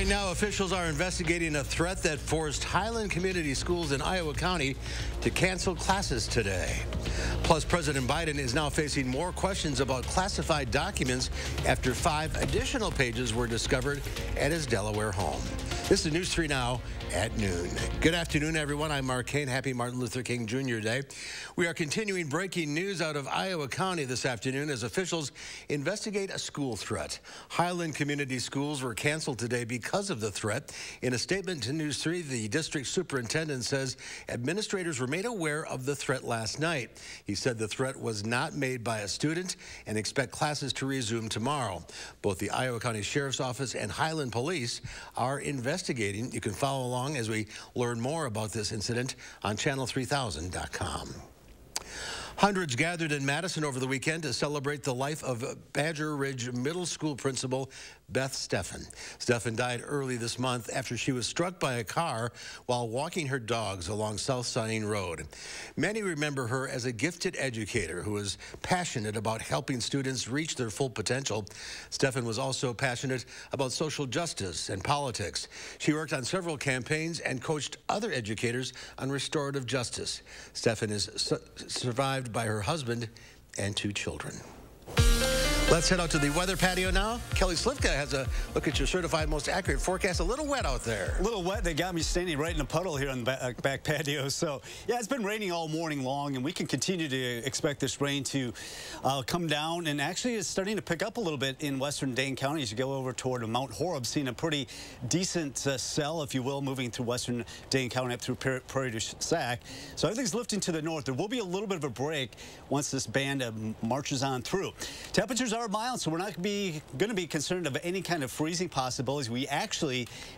Right now, officials are investigating a threat that forced Highland Community Schools in Iowa County to cancel classes today. Plus, President Biden is now facing more questions about classified documents after 5 additional pages were discovered at his Delaware home. This is News 3 Now at noon. Good afternoon, everyone. I'm Mark Kane. Happy Martin Luther King Jr. Day. We are continuing breaking news out of Iowa County this afternoon as officials investigate a school threat. Highland Community Schools were canceled today because of the threat. In a statement to News 3, the district superintendent says administrators were made aware of the threat last night. He said the threat was not made by a student and expect classes to resume tomorrow. Both the Iowa County Sheriff's Office and Highland Police are investigating. You can follow along as we learn more about this incident on channel3000.com. Hundreds gathered in Madison over the weekend to celebrate the life of Badger Ridge Middle School principal Beth Steffen. Steffen died early this month after she was struck by a car while walking her dogs along South Sunning Road. Many remember her as a gifted educator who was passionate about helping students reach their full potential. Steffen was also passionate about social justice and politics. She worked on several campaigns and coached other educators on restorative justice. Steffen is survived by her husband and 2 children. Let's head out to the weather patio now. Kelly Slivka has a look at your certified most accurate forecast. A little wet out there. A little wet. They got me standing right in a puddle here on the back patio. So, yeah, it's been raining all morning long, and we can continue to expect this rain to come down. And actually, it's starting to pick up a little bit in western Dane County as you go over toward Mount Horeb, seeing a pretty decent cell, if you will, moving through western Dane County up through Prairie du Sac. So everything's lifting to the north. There will be a little bit of a break once this band marches on through. Temperatures are mild, so we're not going to be concerned of any kind of freezing possibilities. We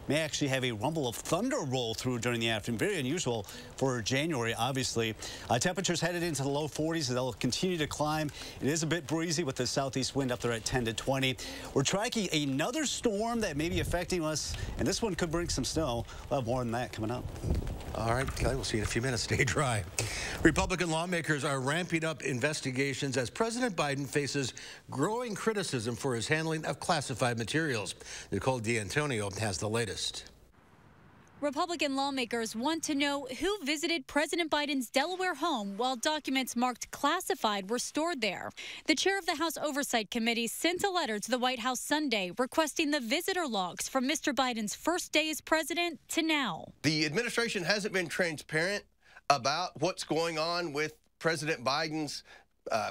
may actually have a rumble of thunder roll through during the afternoon. Very unusual for January, obviously. Temperatures headed into the low 40s. They'll continue to climb. It is a bit breezy with the southeast wind up there at 10 to 20. We're tracking another storm that may be affecting us, and this one could bring some snow. We'll have more than that coming up. All right, Kelly, we'll see you in a few minutes. Stay dry. Republican lawmakers are ramping up investigations as President Biden faces growing criticism for his handling of classified materials. Nicole D'Antonio has the latest. Republican lawmakers want to know who visited President Biden's Delaware home while documents marked classified were stored there. The chair of the House Oversight Committee sent a letter to the White House Sunday requesting the visitor logs from Mr. Biden's first day as president to now. The administration hasn't been transparent about what's going on with President Biden's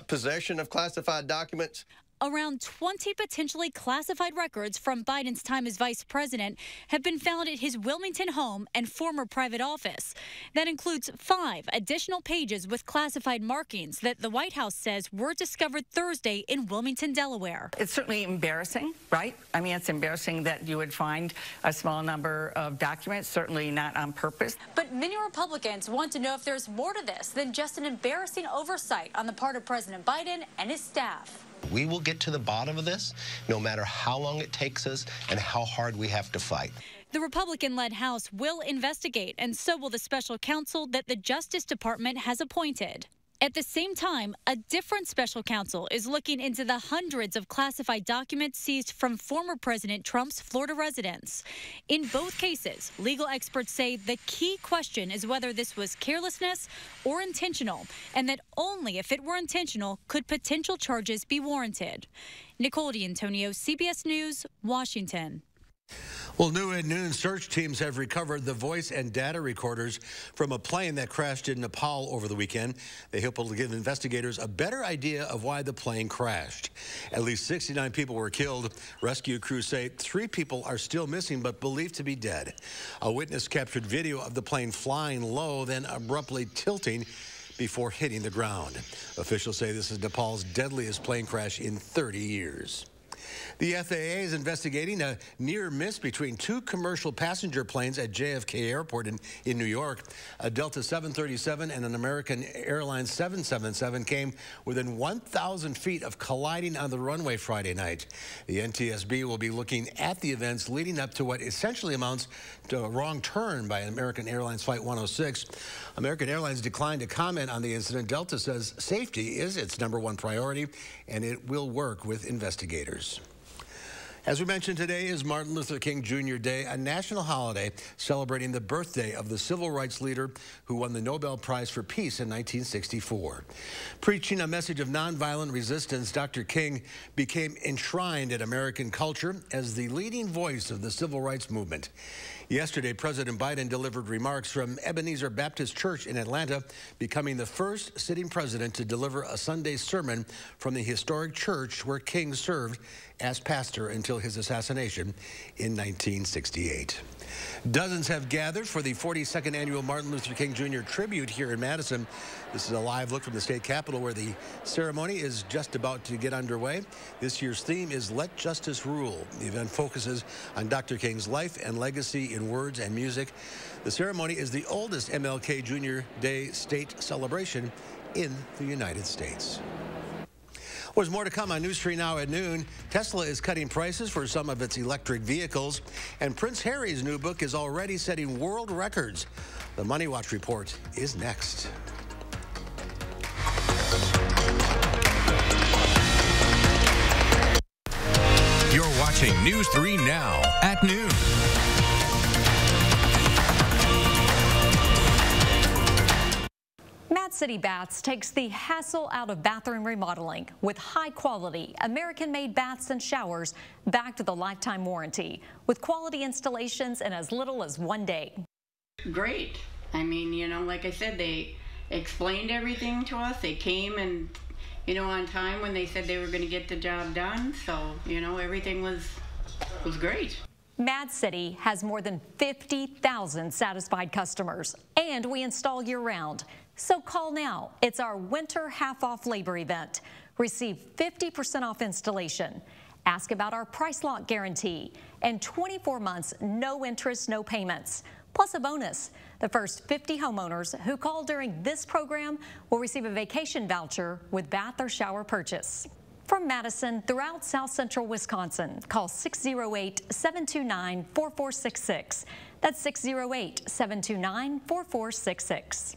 possession of classified documents. Around 20 potentially classified records from Biden's time as vice president have been found at his Wilmington home and former private office. That includes 5 additional pages with classified markings that the White House says were discovered Thursday in Wilmington, Delaware. It's certainly embarrassing, right? I mean, it's embarrassing that you would find a small number of documents, certainly not on purpose. But many Republicans want to know if there's more to this than just an embarrassing oversight on the part of President Biden and his staff. We will get to the bottom of this, no matter how long it takes us and how hard we have to fight. The Republican-led House will investigate, and so will the special counsel that the Justice Department has appointed. At the same time, a different special counsel is looking into the hundreds of classified documents seized from former President Trump's Florida residence. In both cases, legal experts say the key question is whether this was carelessness or intentional, and that only if it were intentional could potential charges be warranted. Nicole D'Antonio, CBS News, Washington. Well, new at noon, search teams have recovered the voice and data recorders from a plane that crashed in Nepal over the weekend. They hope it'll give investigators a better idea of why the plane crashed. At least 69 people were killed. Rescue crews say 3 people are still missing but believed to be dead. A witness captured video of the plane flying low, then abruptly tilting before hitting the ground. Officials say this is Nepal's deadliest plane crash in 30 years. The FAA is investigating a near miss between 2 commercial passenger planes at JFK Airport in New York. A Delta 737 and an American Airlines 777 came within 1,000 feet of colliding on the runway Friday night. The NTSB will be looking at the events leading up to what essentially amounts to a wrong turn by American Airlines Flight 106. American Airlines declined to comment on the incident. Delta says safety is its #1 priority, and it will work with investigators. As we mentioned, today is Martin Luther King Jr. Day, a national holiday celebrating the birthday of the civil rights leader who won the Nobel Prize for Peace in 1964. Preaching a message of nonviolent resistance, Dr. King became enshrined in American culture as the leading voice of the civil rights movement. Yesterday, President Biden delivered remarks from Ebenezer Baptist Church in Atlanta, becoming the first sitting president to deliver a Sunday sermon from the historic church where King served as pastor until his assassination in 1968. Dozens have gathered for the 42nd annual Martin Luther King Jr. tribute here in Madison. This is a live look from the state capitol where the ceremony is just about to get underway. This year's theme is Let Justice Rule. The event focuses on Dr. King's life and legacy in words and music. The ceremony is the oldest MLK Jr. Day state celebration in the United States. There's more to come on News 3 Now at noon. Tesla is cutting prices for some of its electric vehicles, and Prince Harry's new book is already setting world records. The Money Watch report is next. You're watching News 3 Now at noon. Mad City Baths takes the hassle out of bathroom remodeling with high-quality, American-made baths and showers backed with a lifetime warranty, with quality installations in as little as 1 day. Great. I mean, you know, like I said, they explained everything to us. They came and, you know, on time when they said they were going to get the job done. So, you know, everything was great. Mad City has more than 50,000 satisfied customers, and we install year-round. So call now. It's our winter half-off labor event. Receive 50% off installation. Ask about our price lock guarantee and 24 months, no interest, no payments. Plus a bonus. The first 50 homeowners who call during this program will receive a vacation voucher with bath or shower purchase. From Madison throughout South Central Wisconsin, call 608-729-4466. That's 608-729-4466.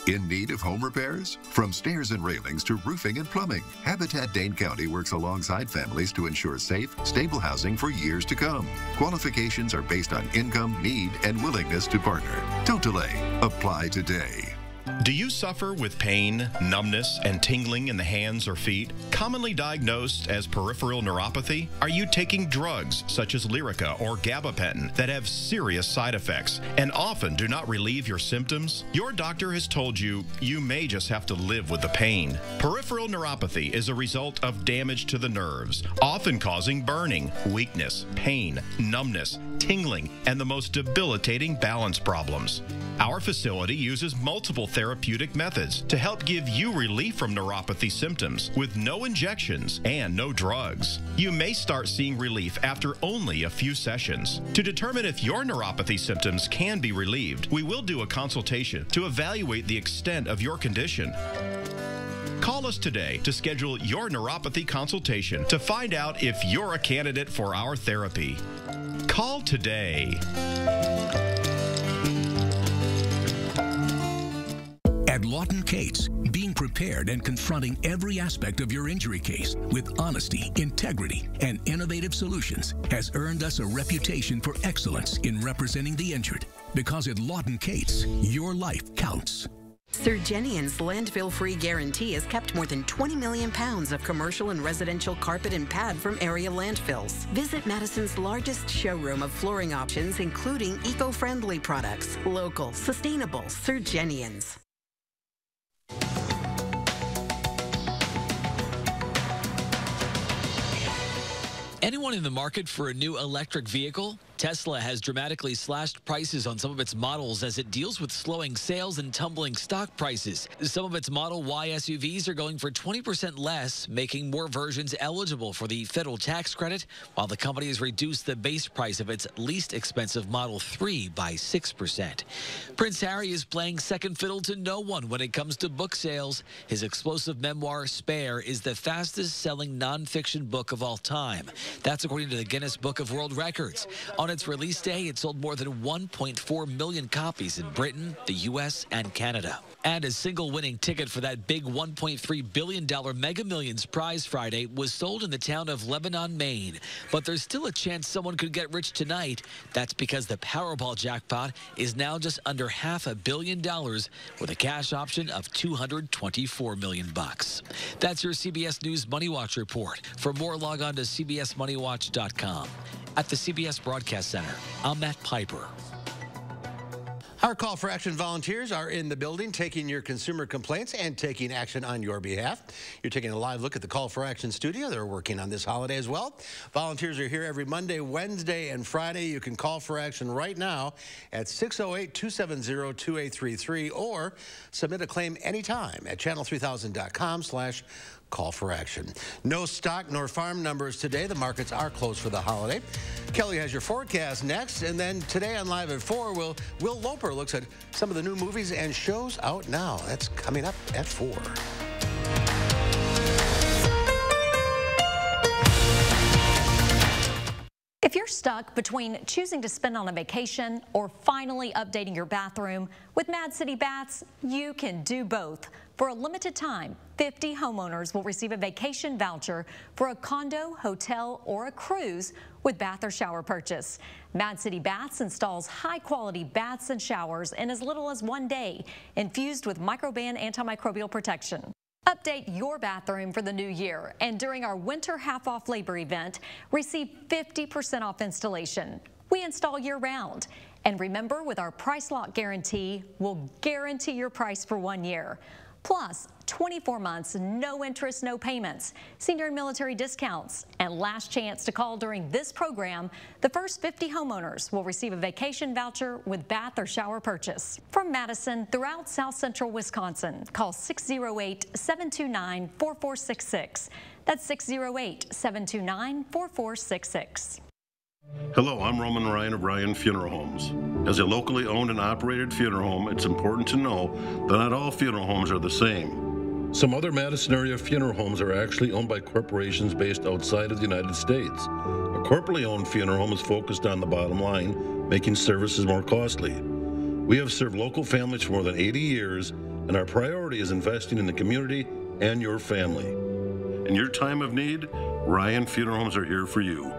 In need of home repairs? From stairs and railings to roofing and plumbing, Habitat Dane County works alongside families to ensure safe, stable housing for years to come. Qualifications are based on income, need, and willingness to partner. Don't delay. Apply today. Do you suffer with pain, numbness, and tingling in the hands or feet, commonly diagnosed as peripheral neuropathy? Are you taking drugs such as Lyrica or gabapentin that have serious side effects and often do not relieve your symptoms? Your doctor has told you you may just have to live with the pain. Peripheral neuropathy is a result of damage to the nerves, often causing burning, weakness, pain, numbness, tingling, and the most debilitating balance problems. Our facility uses multiple therapeutic methods to help give you relief from neuropathy symptoms with no injections and no drugs. You may start seeing relief after only a few sessions. To determine if your neuropathy symptoms can be relieved, we will do a consultation to evaluate the extent of your condition. Call us today to schedule your neuropathy consultation to find out if you're a candidate for our therapy. Call today. At Lawton Cates, being prepared and confronting every aspect of your injury case with honesty, integrity, and innovative solutions has earned us a reputation for excellence in representing the injured. Because at Lawton Cates, your life counts. Surgenian's landfill-free guarantee has kept more than 20 million pounds of commercial and residential carpet and pad from area landfills. Visit Madison's largest showroom of flooring options, including eco-friendly products. Local, sustainable Surgenian's. Anyone in the market for a new electric vehicle? Tesla has dramatically slashed prices on some of its models as it deals with slowing sales and tumbling stock prices. Some of its Model Y SUVs are going for 20% less, making more versions eligible for the federal tax credit, while the company has reduced the base price of its least expensive Model 3 by 6%. Prince Harry is playing second fiddle to no one when it comes to book sales. His explosive memoir, Spare, is the fastest-selling nonfiction book of all time. That's according to the Guinness Book of World Records. On On its release day, it sold more than 1.4 million copies in Britain, the U.S., and Canada. And a single winning ticket for that big $1.3 billion Mega Millions prize Friday was sold in the town of Lebanon, Maine. But there's still a chance someone could get rich tonight. That's because the Powerball jackpot is now just under $500 million with a cash option of $224 million. That's your CBS News Money Watch report. For more, log on to cbsmoneywatch.com. At the CBS Broadcast Center, I'm Matt Piper. Our call for action volunteers are in the building taking your consumer complaints and taking action on your behalf. You're taking a live look at the call for action studio. They're working on this holiday as well. Volunteers are here every Monday, Wednesday, and Friday. You can call for action right now at 608-270-2833 or submit a claim anytime at channel3000.com/call for action. No stock nor farm numbers today. The markets are closed for the holiday. Kelly has your forecast next, and then today on Live at 4, Will Loper looks at some of the new movies and shows out now. That's coming up at 4. If you're stuck between choosing to spend on a vacation or finally updating your bathroom, with Mad City Baths, you can do both. For a limited time, 50 homeowners will receive a vacation voucher for a condo, hotel, or a cruise with bath or shower purchase. Mad City Baths installs high-quality baths and showers in as little as 1 day, infused with microban antimicrobial protection. Update your bathroom for the new year, and during our winter half-off labor event, receive 50% off installation. We install year-round. And remember, with our price lock guarantee, we'll guarantee your price for 1 year. Plus, 24 months, no interest, no payments, senior and military discounts, and last chance to call during this program. The first 50 homeowners will receive a vacation voucher with bath or shower purchase. From Madison throughout South Central Wisconsin, call 608-729-4466. That's 608-729-4466. Hello, I'm Roman Ryan of Ryan Funeral Homes. As a locally owned and operated funeral home, it's important to know that not all funeral homes are the same. Some other Madison area funeral homes are actually owned by corporations based outside of the United States. A corporately owned funeral home is focused on the bottom line, making services more costly. We have served local families for more than 80 years, and our priority is investing in the community and your family. In your time of need, Ryan Funeral Homes are here for you.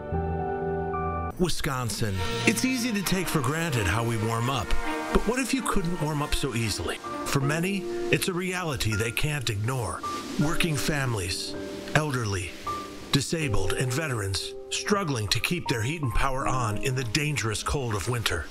Wisconsin. It's easy to take for granted how we warm up. But what if you couldn't warm up so easily? For many, it's a reality they can't ignore. Working families, elderly, disabled, and veterans struggling to keep their heat and power on in the dangerous cold of winter.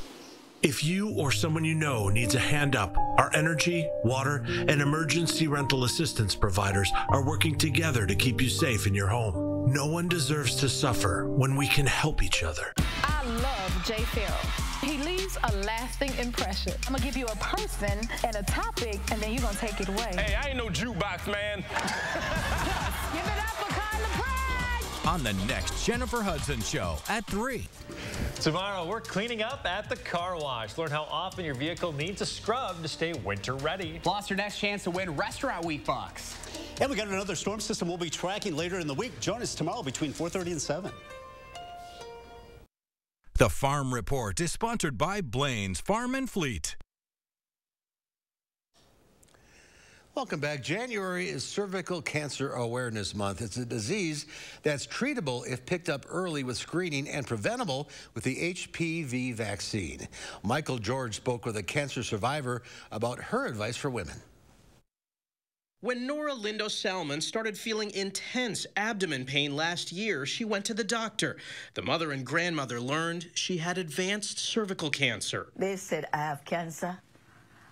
If you or someone you know needs a hand up, our energy, water, and emergency rental assistance providers are working together to keep you safe in your home. No one deserves to suffer when we can help each other. I love Jay Farrell. He leaves a lasting impression. I'm gonna give you a person and a topic, and then you're gonna take it away. Hey, I ain't no jukebox man. Give it up for Carla Pratt! On the next Jennifer Hudson Show at 3. Tomorrow, we're cleaning up at the car wash. Learn how often your vehicle needs a scrub to stay winter ready. Plus, your next chance to win Restaurant Week bucks. And we got another storm system we'll be tracking later in the week. Join us tomorrow between 4:30 and 7. The Farm Report is sponsored by Blaine's Farm and Fleet. Welcome back. January is Cervical Cancer Awareness Month. It's a disease that's treatable if picked up early with screening and preventable with the HPV vaccine. Michael George spoke with a cancer survivor about her advice for women. When Nora Lindo Salmon started feeling intense abdomen pain last year, she went to the doctor. The mother and grandmother learned she had advanced cervical cancer. They said, I have cancer.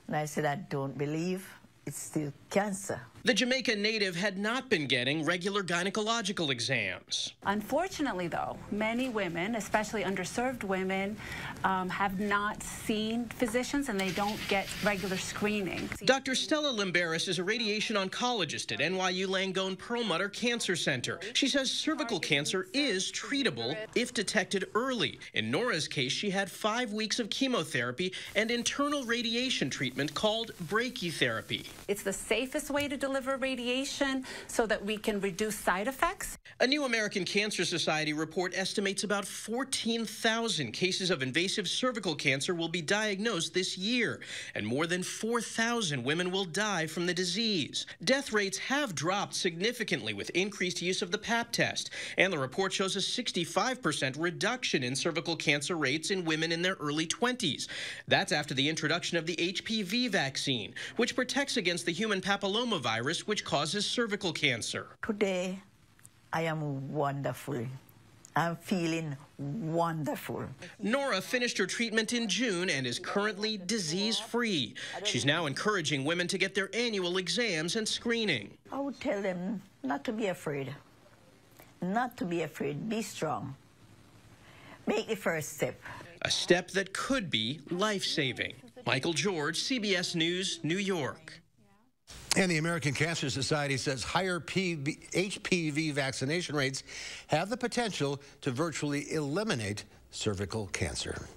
And I said, I don't believe. It's still cancer. The Jamaica native had not been getting regular gynecological exams. Unfortunately, though, many women, especially underserved women, have not seen physicians and they don't get regular screening. Dr. Stella Limberis is a radiation oncologist at NYU Langone Perlmutter Cancer Center. She says cervical cancer is treatable if detected early. In Nora's case, she had 5 weeks of chemotherapy and internal radiation treatment called brachytherapy. It's the safest way to deliver deliver radiation so that we can reduce side effects. A new American Cancer Society report estimates about 14,000 cases of invasive cervical cancer will be diagnosed this year, and more than 4,000 women will die from the disease. Death rates have dropped significantly with increased use of the Pap test, and the report shows a 65% reduction in cervical cancer rates in women in their early 20s. That's after the introduction of the HPV vaccine, which protects against the human papillomavirus, which causes cervical cancer. Today, I am wonderful. I'm feeling wonderful. Nora finished her treatment in June and is currently disease-free. She's now encouraging women to get their annual exams and screening. I would tell them not to be afraid. Not to be afraid. Be strong. Make the first step. A step that could be life-saving. Michael George, CBS News, New York. And the American Cancer Society says higher HPV vaccination rates have the potential to virtually eliminate cervical cancer.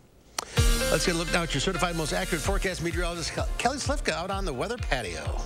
Let's get a look now at your certified most accurate forecast meteorologist, Kelly Slifka, out on the weather patio.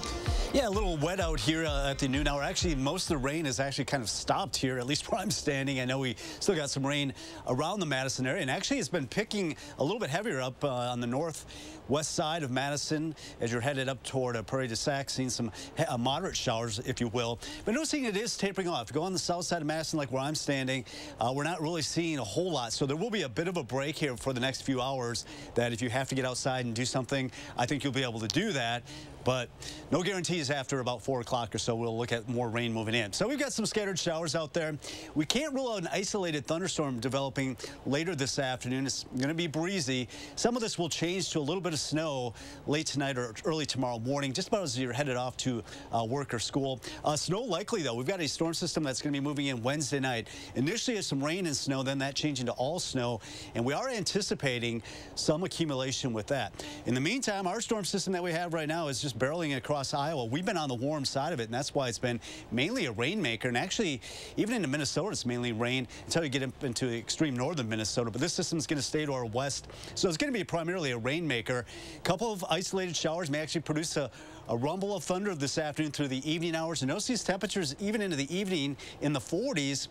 Yeah, a little wet out here at the noon hour. Actually, most of the rain has actually kind of stopped here, at least where I'm standing. I know we still got some rain around the Madison area, and actually it's been picking a little bit heavier up on the northwest side of Madison as you're headed up toward Prairie du Sac, seeing some moderate showers, if you will. But noticing it is tapering off. Go on the south side of Madison, like where I'm standing, we're not really seeing a whole lot. So there will be a bit of a break here for the next few hours that if you have to get outside and do something, I think you'll be able to do that. But no guarantees after about 4 o'clock or so. We'll look at more rain moving in. So we've got some scattered showers out there. We can't rule out an isolated thunderstorm developing later this afternoon. It's going to be breezy. Some of this will change to a little bit of snow late tonight or early tomorrow morning, just about as you're headed off to work or school. Snow likely, though. We've got a storm system that's going to be moving in Wednesday night. Initially, it's some rain and snow, then that changing to all snow. And we are anticipating some accumulation with that. In the meantime, our storm system that we have right now is just barreling across Iowa. We've been on the warm side of it, and that's why it's been mainly a rainmaker. And actually, even into Minnesota, it's mainly rain until you get into extreme northern Minnesota. But this system is going to stay to our west, so it's going to be primarily a rainmaker. A couple of isolated showers may actually produce a rumble of thunder this afternoon through the evening hours. And notice these temperatures even into the evening in the 40s.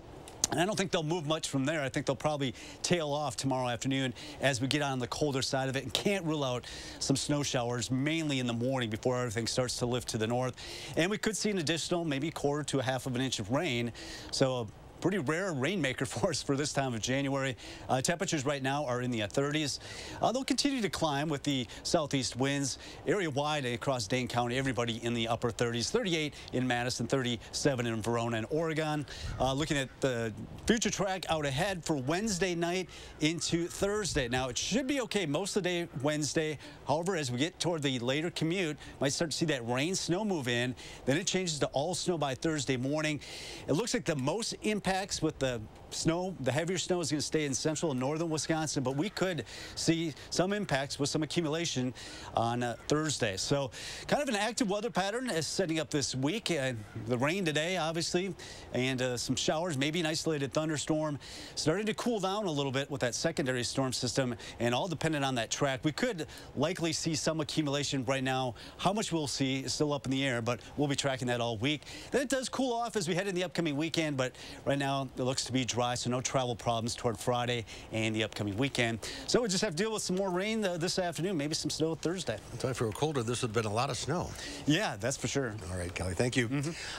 And I don't think they'll move much from there. I think they'll probably tail off tomorrow afternoon as we get on the colder side of it, and can't rule out some snow showers mainly in the morning before everything starts to lift to the north. And we could see an additional maybe 1/4 to 1/2 of an inch of rain. So pretty rare rainmaker for us for this time of January. Temperatures right now are in the 30s. They'll continue to climb with the southeast winds. Area-wide across Dane County, everybody in the upper 30s. 38 in Madison, 37 in Verona and Oregon. Looking at the future track out ahead for Wednesday night into Thursday. Now, it should be okay most of the day Wednesday. However, as we get toward the later commute, might start to see that rain, snow move in. Then it changes to all snow by Thursday morning. It looks like the most impact with the snow, the heavier snow is going to stay in central and northern Wisconsin, but we could see some impacts with some accumulation on Thursday. So kind of an active weather pattern is setting up this week. The rain today, obviously, and some showers, maybe an isolated thunderstorm. Starting to cool down a little bit with that secondary storm system, and all dependent on that track. We could likely see some accumulation right now. How much we'll see is still up in the air, but we'll be tracking that all week. Then it does cool off as we head in the upcoming weekend, but right now it looks to be dry, so no travel problems toward Friday and the upcoming weekend. So we just have to deal with some more rain this afternoon, maybe some snow Thursday. I thought if it were colder, this would have been a lot of snow. Yeah, that's for sure. All right, Kelly, thank you.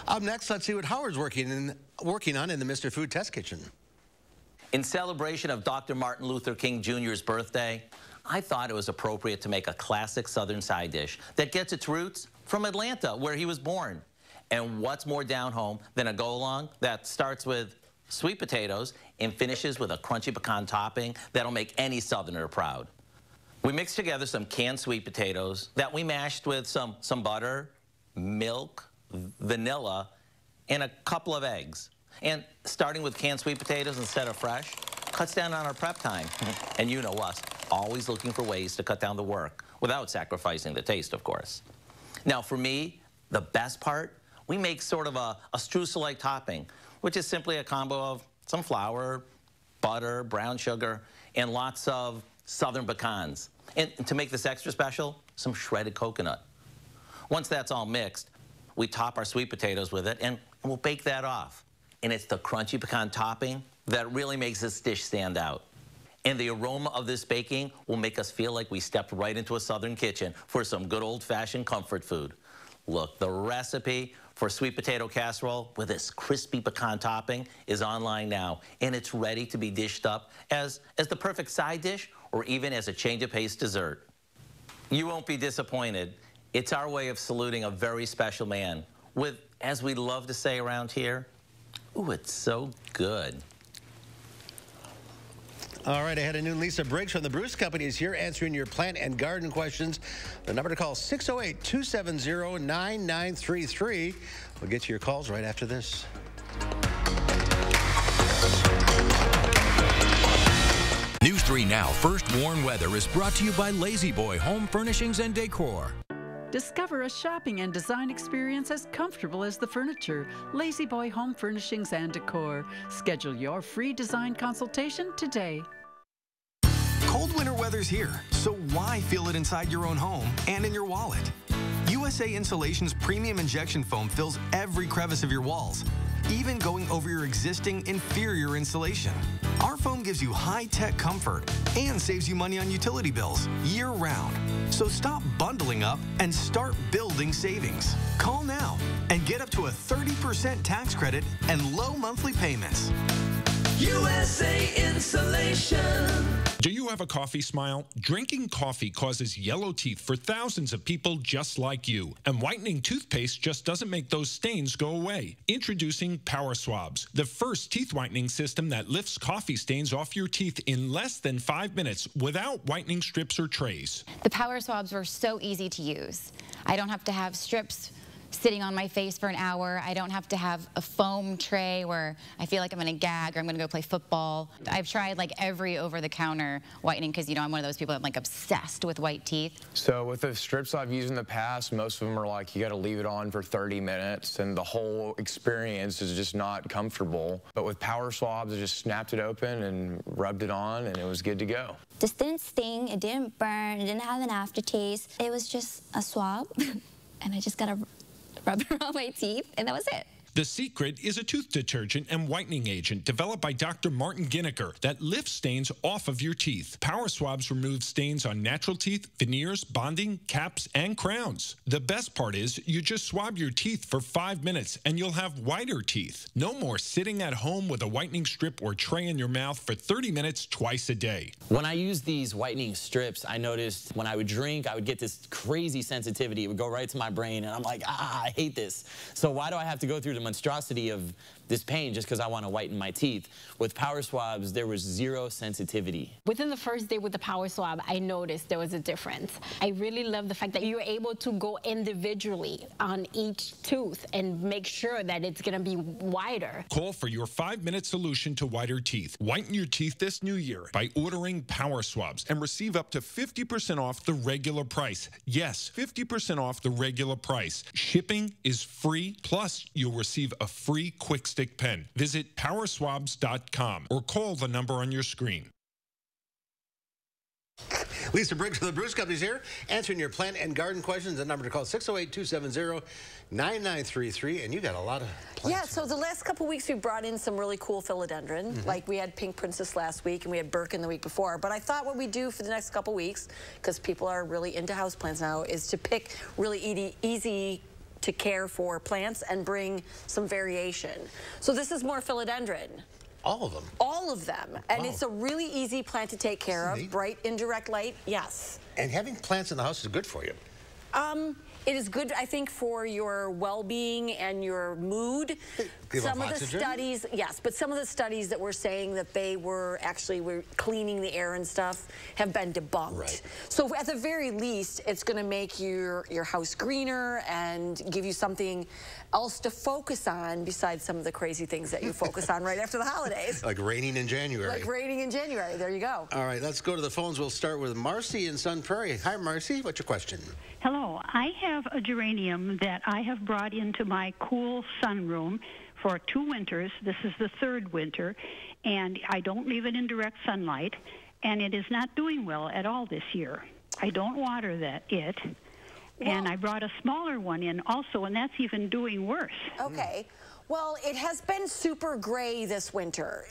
Up next, let's see what Howard's working on in the Mr. Food Test Kitchen. In celebration of Dr. Martin Luther King Jr.'s birthday, I thought it was appropriate to make a classic Southern side dish that gets its roots from Atlanta, where he was born. And what's more down home than a go-along that starts with sweet potatoes and finishes with a crunchy pecan topping that'll make any Southerner proud. We mixed together some canned sweet potatoes that we mashed with some butter, milk, vanilla, and a couple of eggs. And starting with canned sweet potatoes instead of fresh cuts down on our prep time. And you know us, always looking for ways to cut down the work without sacrificing the taste, of course. Now, for me, the best part, we make sort of a streusel-like topping, which is simply a combo of some flour, butter, brown sugar, and lots of Southern pecans. And to make this extra special, some shredded coconut. Once that's all mixed, We top our sweet potatoes with it, and we'll bake that off. And it's the crunchy pecan topping that really makes this dish stand out. And the aroma of this baking will make us feel like we stepped right into a southern kitchen for some good old-fashioned comfort food. Look, the recipe for sweet potato casserole with this crispy pecan topping is online now, and it's ready to be dished up as the perfect side dish or even as a change of pace dessert. You won't be disappointed. It's our way of saluting a very special man with, as we love to say around here, ooh, it's so good. All right, ahead of noon, Lisa Briggs from the Bruce Company is here answering your plant and garden questions. The number to call, 608-270-9933. We'll get to your calls right after this. News 3 Now First Warn Weather is brought to you by Lazy Boy Home Furnishings and Decor. Discover a shopping and design experience as comfortable as the furniture. Lazy Boy Home Furnishings and Decor. Schedule your free design consultation today. Cold winter weather's here, so why feel it inside your own home and in your wallet? USA Insulation's premium injection foam fills every crevice of your walls, even going over your existing inferior insulation. Our foam gives you high-tech comfort and saves you money on utility bills year-round. So stop bundling up and start building savings. Call now and get up to a 30% tax credit and low monthly payments. USA Insulation. Do you have a coffee smile? Drinking coffee causes yellow teeth for thousands of people just like you. And whitening toothpaste just doesn't make those stains go away. Introducing Power Swabs, the first teeth whitening system that lifts coffee stains off your teeth in less than 5 minutes without whitening strips or trays. The Power Swabs were so easy to use. I don't have to have strips sitting on my face for an hour. I don't have to have a foam tray where I feel like I'm going to gag or I'm going to go play football. I've tried like every over-the-counter whitening because, you know, I'm one of those people that like obsessed with white teeth. So with the strips I've used in the past, most of them are like you got to leave it on for 30 minutes and the whole experience is just not comfortable. But with Power Swabs, I just snapped it open and rubbed it on and it was good to go. This didn't sting, it didn't burn, it didn't have an aftertaste. It was just a swab and I just got to rub it around my teeth, and that was it. The Secret is a tooth detergent and whitening agent developed by Dr. Martin Ginniker that lifts stains off of your teeth. Power Swabs remove stains on natural teeth, veneers, bonding, caps, and crowns. The best part is you just swab your teeth for 5 minutes and you'll have whiter teeth. No more sitting at home with a whitening strip or tray in your mouth for 30 minutes twice a day. When I use these whitening strips, I noticed when I would drink, I would get this crazy sensitivity. It would go right to my brain, and I'm like, I hate this. So why do I have to go through the monstrosity of this pain just because I want to whiten my teeth? With Power Swabs, there was zero sensitivity. Within the first day with the Power Swab, I noticed there was a difference. I really love the fact that you're able to go individually on each tooth and make sure that it's going to be wider. Call for your 5-minute solution to whiter teeth. Whiten your teeth this new year by ordering Power Swabs and receive up to 50% off the regular price. Yes, 50% off the regular price. Shipping is free, plus you'll receive a free quick stick pen. Visit powerswabs.com or call the number on your screen. Lisa Briggs from the Bruce Company is here, answering your plant and garden questions. The number to call, 608-270-9933. And you got a lot of plants. Yeah, so the last couple weeks we brought in some really cool philodendron. Like we had Pink Princess last week and we had Birkin the week before. But I thought what we do for the next couple weeks, because people are really into houseplants now, is to pick really easy to care for plants and bring some variation. So this is more philodendron. All of them? All of them. And it's a really easy plant to take care of. Bright, indirect light, yes. And having plants in the house is good for you. It is good, I think, for your well-being and your mood. Some of the studies, yes, but some of the studies that were saying that they were cleaning the air and stuff have been debunked. Right. So at the very least, it's going to make your house greener and give you something else to focus on besides some of the crazy things that you focus on right after the holidays. Like raining in January. Like raining in January. There you go. All right, let's go to the phones. We'll start with Marcy in Sun Prairie. Hi, Marcy. What's your question? Hello. I have a geranium that I have brought into my cool sunroom for 2 winters. This is the 3rd winter, and I don't leave it in direct sunlight, and it is not doing well at all this year. I don't water it, And I brought a smaller one in also, and that's even doing worse. Okay. Well, it has been super gray this winter,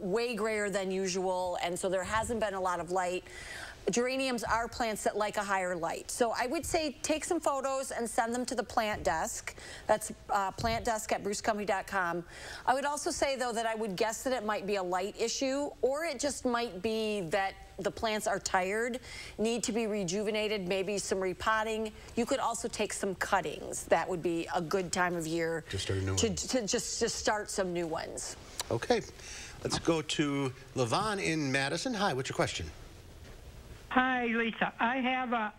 way grayer than usual, and so there hasn't been a lot of light. Geraniums are plants that like a higher light. So I would say take some photos and send them to the plant desk. That's plantdesk@brucecompany.com. I would also say, though, that I would guess that it might be a light issue, or it just might be that the plants are tired, need to be rejuvenated, maybe some repotting. You could also take some cuttings. That would be a good time of year to start a new one. To start some new ones. Okay. Let's go to Levon in Madison. Hi, what's your question? Hi, Lisa. I have a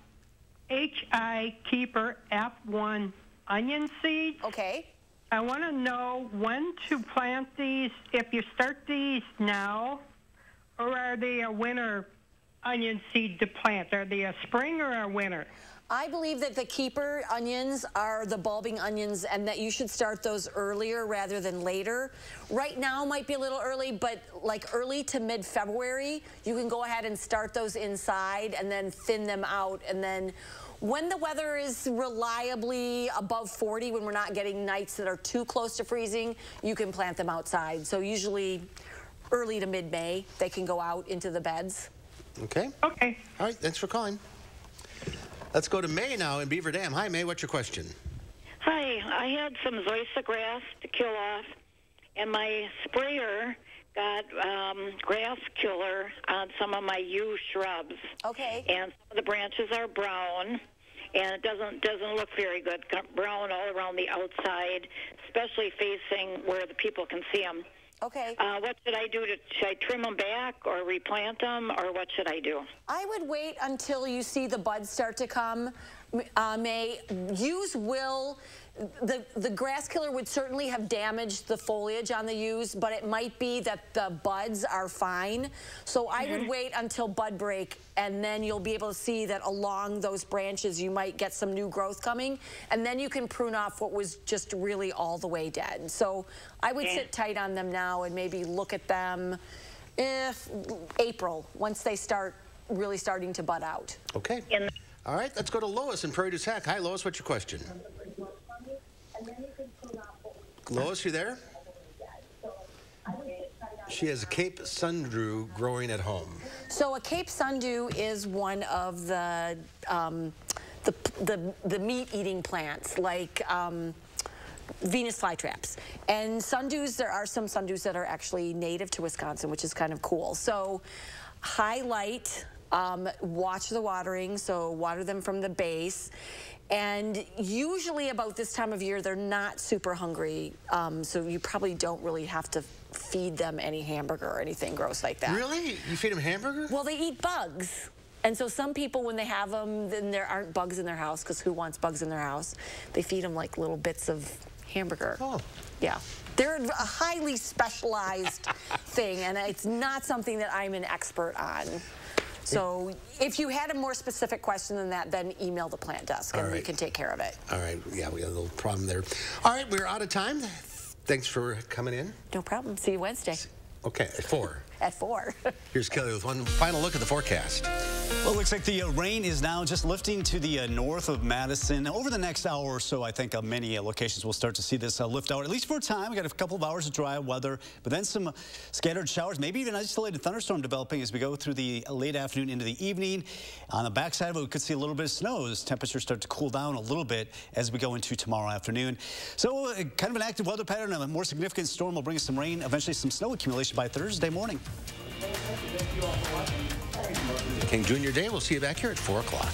HI Keeper F1 onion seed. Okay. I want to know when to plant these, if you start these now, or are they a winter onion seed to plant? Are they a spring or a winter? I believe that the keeper onions are the bulbing onions and that you should start those earlier rather than later. Right now might be a little early, but like early to mid-February, you can go ahead and start those inside and then thin them out. And then when the weather is reliably above 40, when we're not getting nights that are too close to freezing, you can plant them outside. So usually early to mid-May, they can go out into the beds. Okay. Okay. All right, thanks for calling. Let's go to May now in Beaver Dam. Hi, May, what's your question? Hi, I had some zoysia grass to kill off, and my sprayer got grass killer on some of my yew shrubs. Okay. And some of the branches are brown, and it doesn't look very good. Brown all around the outside, especially facing where the people can see them. Okay. What should I do? Should I trim them back or replant them, or what should I do? I would wait until you see the buds start to come, May. Yews will, the grass killer would certainly have damaged the foliage on the yews, but it might be that the buds are fine. So I would wait until bud break, and then you'll be able to see that along those branches you might get some new growth coming, and then you can prune off what was just really all the way dead. So I would sit tight on them now and maybe look at them if April, once they start really starting to bud out. Okay. All right, let's go to Lois in Prairie du Sac. Hi, Lois, what's your question? Lois, you there? She has a Cape Sundew growing at home. So a Cape Sundew is one of the meat-eating plants, like Venus flytraps. And sundews, there are some sundews that are actually native to Wisconsin, which is kind of cool. So high light, watch the watering, so water them from the base. And usually about this time of year, they're not super hungry, so you probably don't really have to feed them any hamburger or anything gross like that. Really? You feed them hamburger? Well, they eat bugs. And so some people, when they have them, then there aren't bugs in their house, because who wants bugs in their house? They feed them like little bits of hamburger. Oh. Yeah. They're a highly specialized thing, and it's not something that I'm an expert on. So if you had a more specific question than that, then email the plant desk, and we can take care of it. All right. Yeah, we got a little problem there. All right, we're out of time. Thanks for coming in. No problem. See you Wednesday. Okay, at 4. At 4. Here's Kelly with one final look at the forecast. Well, it looks like the rain is now just lifting to the north of Madison. Over the next hour or so, I think many locations will start to see this lift out, at least for a time. We got a couple of hours of dry weather, but then some scattered showers, maybe even isolated thunderstorm developing as we go through the late afternoon into the evening. On the backside of it, we could see a little bit of snow as temperatures start to cool down a little bit as we go into tomorrow afternoon. So kind of an active weather pattern. A more significant storm will bring us some rain, eventually some snow accumulation by Thursday morning. King Junior Day, we'll see you back here at 4 o'clock.